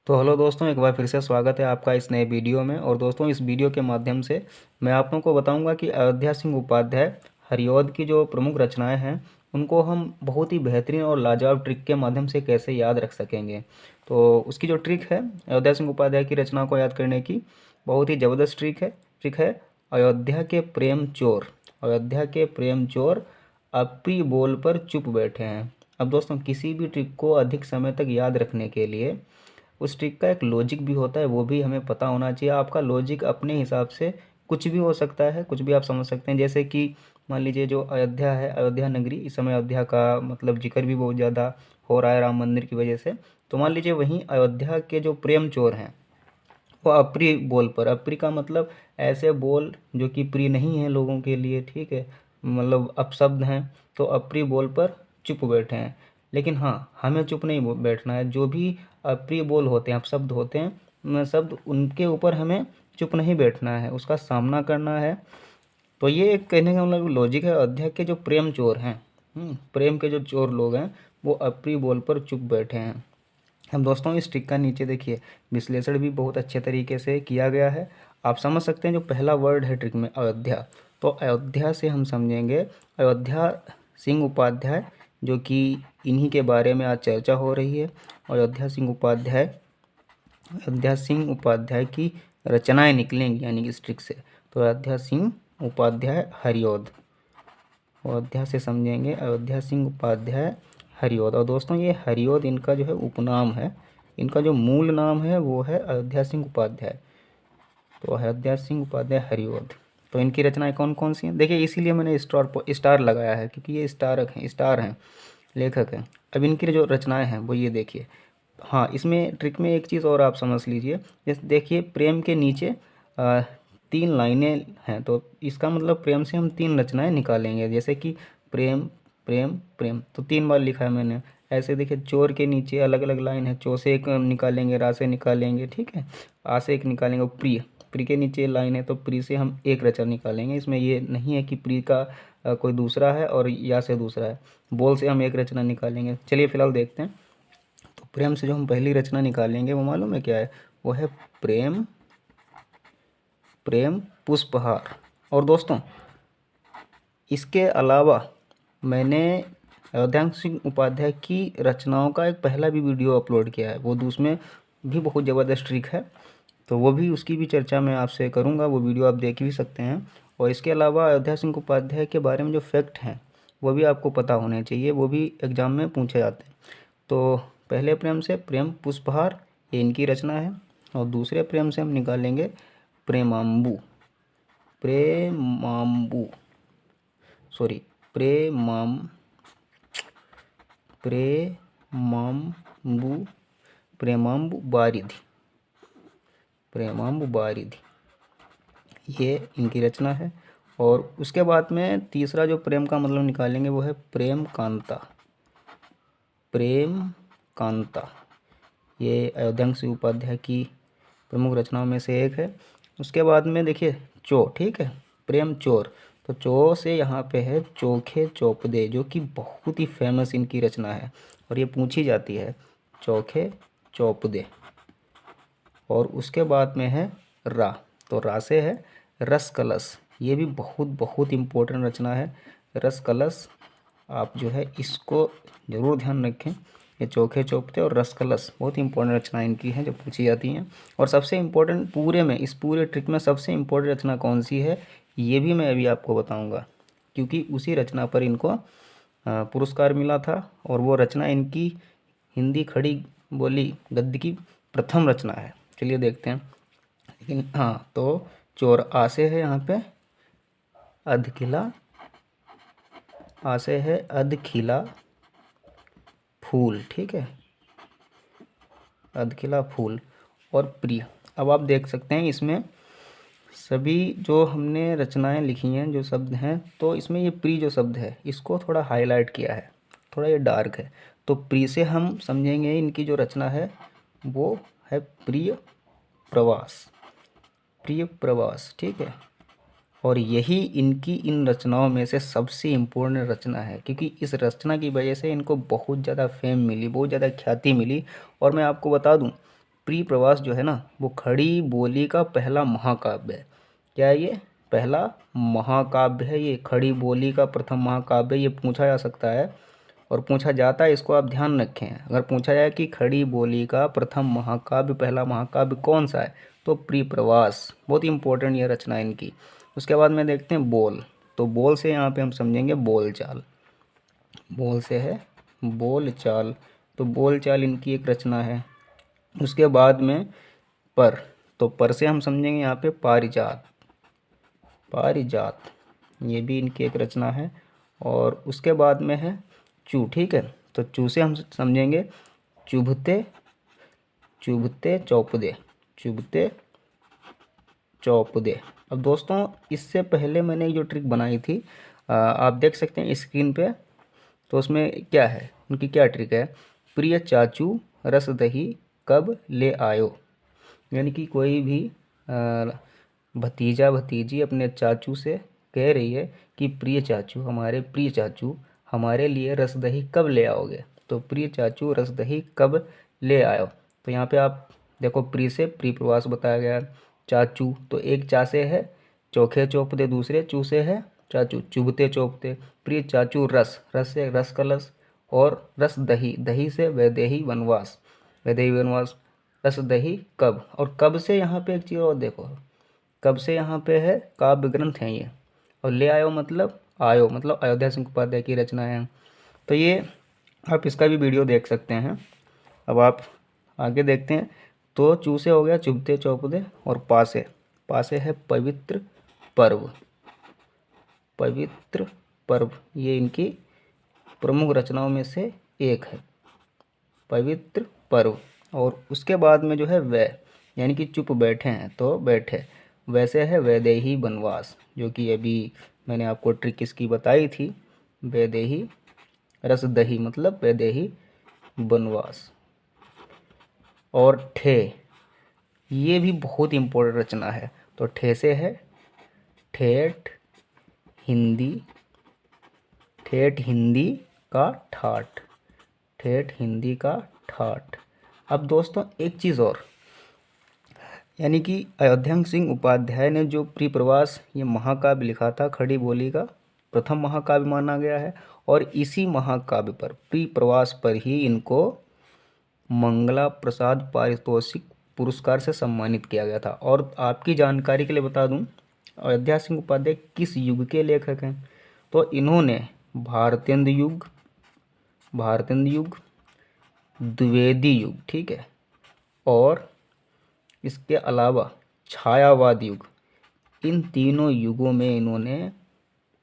तो हेलो दोस्तों, एक बार फिर से स्वागत है आपका इस नए वीडियो में। और दोस्तों, इस वीडियो के माध्यम से मैं आप लोगों को बताऊंगा कि अयोध्या सिंह उपाध्याय हरिऔध की जो प्रमुख रचनाएं हैं उनको हम बहुत ही बेहतरीन और लाजवाब ट्रिक के माध्यम से कैसे याद रख सकेंगे। तो उसकी जो ट्रिक है अयोध्या सिंह उपाध्याय की रचना को याद करने की, बहुत ही ज़बरदस्त ट्रिक है अयोध्या के प्रेम चोर। अयोध्या के प्रेम चोर अपनी बोल पर चुप बैठे हैं। अब दोस्तों, किसी भी ट्रिक को अधिक समय तक याद रखने के लिए उस ट्रिक का एक लॉजिक भी होता है, वो भी हमें पता होना चाहिए। आपका लॉजिक अपने हिसाब से कुछ भी हो सकता है, कुछ भी आप समझ सकते हैं। जैसे कि मान लीजिए जो अयोध्या है, अयोध्या नगरी, इस समय अयोध्या का मतलब जिक्र भी बहुत ज़्यादा हो रहा है राम मंदिर की वजह से। तो मान लीजिए वहीं अयोध्या के जो प्रेम चोर हैं वो अप्रिय बोल पर, अप्रिय का मतलब ऐसे बोल जो कि प्रिय नहीं है लोगों के लिए, ठीक है, मतलब अपशब्द हैं। तो अप्रिय बोल पर चुप बैठे हैं। लेकिन हाँ, हमें चुप नहीं बैठना है। जो भी अप्रिय बोल होते हैं, अपशब्द होते हैं, शब्द, उनके ऊपर हमें चुप नहीं बैठना है, उसका सामना करना है। तो ये एक कहने का मतलब लॉजिक है। अयोध्या के जो प्रेम चोर हैं, प्रेम के जो चोर लोग हैं, वो अप्रिय बोल पर चुप बैठे हैं। अब दोस्तों, इस ट्रिक का नीचे देखिए विश्लेषण भी बहुत अच्छे तरीके से किया गया है। आप समझ सकते हैं जो पहला वर्ड है ट्रिक में, अयोध्या। तो अयोध्या से हम समझेंगे अयोध्या सिंह उपाध्याय, जो कि इन्हीं के बारे में आज चर्चा हो रही है। अयोध्या सिंह उपाध्याय की रचनाएं निकलेंगी यानी कि इस ट्रिक से। तो अयोध्या सिंह उपाध्याय हरिऔध, अयोध्या से समझेंगे अयोध्या सिंह उपाध्याय हरिऔध। और दोस्तों, ये हरिऔध इनका जो है उपनाम है, इनका जो मूल नाम है वो है अयोध्या सिंह उपाध्याय। तो अयोध्या सिंह उपाध्याय हरिऔध। तो इनकी रचनाएं कौन कौन सी हैं देखिए, इसीलिए मैंने स्टार लगाया है, क्योंकि ये स्टार हैं, लेखक हैं। अब इनकी जो रचनाएं हैं वो ये देखिए। हाँ, इसमें ट्रिक में एक चीज़ और आप समझ लीजिए। जैसे देखिए, प्रेम के नीचे आ, 3 लाइनें हैं, तो इसका मतलब प्रेम से हम 3 रचनाएं निकालेंगे। जैसे कि प्रेम प्रेम प्रेम, तो 3 बार लिखा है मैंने। ऐसे देखिए, चोर के नीचे अलग अलग लाइन है, चो से एक निकालेंगे, रा से निकालेंगे, ठीक है, आ से एक निकालेंगे। प्रिय, प्रिय के नीचे लाइन है, तो प्रिय से हम एक रचना निकालेंगे। इसमें ये नहीं है कि प्रिय का कोई दूसरा है और या से दूसरा है। बोल से हम एक रचना निकालेंगे। चलिए फिलहाल देखते हैं। तो प्रेम से जो हम पहली रचना निकालेंगे वो मालूम है क्या है? वो है प्रेम प्रेम पुष्पहार। और दोस्तों, इसके अलावा मैंने अयोध्या सिंह उपाध्याय की रचनाओं का एक पहला भी वीडियो अपलोड किया है, वो उसमें भी बहुत ज़बरदस्त ट्रिक है। तो वो भी, उसकी भी चर्चा मैं आपसे करूँगा, वो वीडियो आप देख भी सकते हैं। और इसके अलावा अयोध्या सिंह उपाध्याय के बारे में जो फैक्ट हैं वो भी आपको पता होने चाहिए, वो भी एग्ज़ाम में पूछे जाते हैं। तो पहले प्रेम से प्रेम पुष्पहार, ये इनकी रचना है। और दूसरे प्रेम से हम निकालेंगे प्रेमाम्बू, प्रेमाम्बू सॉरी प्रेमाम प्रेमाम्बू प्रेमाम्बू बारिधि, प्रेमाम्बू बारिधि, ये इनकी रचना है। और उसके बाद में तीसरा जो प्रेम का मतलब निकालेंगे वो है प्रेम कांता, प्रेम कांता, ये अयोध्या सिंह उपाध्याय की प्रमुख रचनाओं में से एक है। उसके बाद में देखिए चो, ठीक है, प्रेम चोर। तो चो से यहाँ पे है चोखे चौपदे, जो कि बहुत ही फेमस इनकी रचना है और ये पूछी जाती है, चोखे चौपदे। और उसके बाद में है रा, तो रा से है रस कलश, ये भी बहुत बहुत इम्पोर्टेंट रचना है, रस कलश। आप जो है इसको ज़रूर ध्यान रखें। ये चोखे चौपते और रस कलश बहुत इंपॉर्टेंट रचना इनकी हैं जो पूछी जाती हैं। और सबसे इम्पोर्टेंट पूरे में, इस पूरे ट्रिक में सबसे इम्पोर्टेंट रचना कौन सी है ये भी मैं अभी आपको बताऊंगा, क्योंकि उसी रचना पर इनको पुरस्कार मिला था। और वो रचना इनकी हिंदी खड़ी बोली गद्य की प्रथम रचना है। चलिए देखते हैं। लेकिन हाँ, तो चोर आ से है यहाँ पे अधखिला, आ से है अधखिला फूल, ठीक है, अधखिला फूल। और प्रिय, अब आप देख सकते हैं इसमें सभी जो हमने रचनाएं लिखी हैं, जो शब्द हैं, तो इसमें ये प्रिय जो शब्द है इसको थोड़ा हाईलाइट किया है, थोड़ा ये डार्क है। तो प्रिय से हम समझेंगे इनकी जो रचना है वो है प्रिय प्रवास, प्रिय प्रवास, ठीक है। और यही इनकी इन रचनाओं में से सबसे इम्पोर्टेंट रचना है, क्योंकि इस रचना की वजह से इनको बहुत ज़्यादा फेम मिली, बहुत ज़्यादा ख्याति मिली। और मैं आपको बता दूं प्रिय प्रवास जो है ना वो खड़ी बोली का पहला महाकाव्य है। क्या है ये? पहला महाकाव्य है ये, खड़ी बोली का प्रथम महाकाव्य। ये पूछा जा सकता है और पूछा जाता है, इसको आप ध्यान रखें। अगर पूछा जाए कि खड़ी बोली का प्रथम महाकाव्य, पहला महाकाव्य कौन सा है, तो प्रिय प्रवास। बहुत ही इंपॉर्टेंट ये रचना है इनकी। उसके बाद में देखते हैं बोल। तो बोल से यहाँ पे हम समझेंगे बोलचाल। बोल से है बोलचाल, तो बोलचाल इनकी एक रचना है। उसके बाद में पर, तो पर से हम समझेंगे यहाँ पे पारिजात। पारिजात ये भी इनकी एक रचना है। और उसके बाद में है चू। ठीक है, तो चू से हम समझेंगे चुभते चुभते चौपदे। चुभते चौपदे। अब दोस्तों इससे पहले मैंने जो ट्रिक बनाई थी आप देख सकते हैं स्क्रीन पे। तो उसमें क्या है, उनकी क्या ट्रिक है? प्रिय चाचू रस दही कब ले आयो। यानी कि कोई भी भतीजा भतीजी अपने चाचू से कह रही है कि प्रिय चाचू, हमारे प्रिय चाचू, हमारे लिए रस दही कब ले आओगे। तो प्रिय चाचू रस दही कब ले आयो। तो यहाँ पे आप देखो प्रिय से प्रिय प्रवास बताया गया। चाचू तो एक चा से है चोखे चौपते, दूसरे चू से है चाचू चुभते चौपते। प्रिय चाचू रस, रस से रस का लस, और रस दही, दही से वैदेही वनवास, वैदेही वनवास। रस दही कब, और कब से यहाँ पे एक चीज़ और देखो, कब से यहाँ पे है काव्य ग्रंथ है ये, और ले आयो मतलब आयो, मतलब अयोध्या सिंह उपाध्याय की रचना है। तो ये आप इसका भी वीडियो देख सकते हैं। अब आप आगे देखते हैं। तो चू से हो गया चुभते चौपदे, और पासे, पासे है पवित्र पर्व। पवित्र पर्व ये इनकी प्रमुख रचनाओं में से एक है, पवित्र पर्व। और उसके बाद में जो है वै, यानी कि चुप बैठे हैं तो बैठे, वैसे है वैदेही वनवास, जो कि अभी मैंने आपको ट्रिक इसकी बताई थी। वैदेही रस दही मतलब वैदेही वनवास। और ठे, ये भी बहुत इंपॉर्टेंट रचना है। तो ठे से है ठेठ हिंदी, ठेठ हिंदी का ठाठ, ठेठ हिंदी का ठाठ। अब दोस्तों एक चीज़ और, यानी कि अयोध्या सिंह उपाध्याय ने जो प्रिय प्रवास ये महाकाव्य लिखा था, खड़ी बोली का प्रथम महाकाव्य माना गया है। और इसी महाकाव्य पर, प्रिय प्रवास पर ही इनको मंगला प्रसाद पारितोषिक पुरस्कार से सम्मानित किया गया था। और आपकी जानकारी के लिए बता दूं, अयोध्या सिंह उपाध्याय किस युग के लेखक हैं? तो इन्होंने भारतेंद्र युग, भारतेंद्र युग, द्विवेदी युग, ठीक है, और इसके अलावा छायावाद युग, इन तीनों युगों में इन्होंने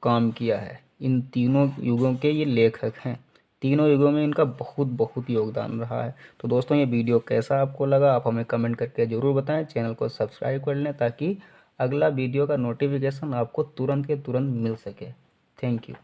काम किया है। इन तीनों युगों के ये लेखक हैं। तीनों युगों में इनका बहुत बहुत योगदान रहा है। तो दोस्तों ये वीडियो कैसा आपको लगा आप हमें कमेंट करके ज़रूर बताएं। चैनल को सब्सक्राइब कर लें ताकि अगला वीडियो का नोटिफिकेशन आपको तुरंत के तुरंत मिल सके। Thank you.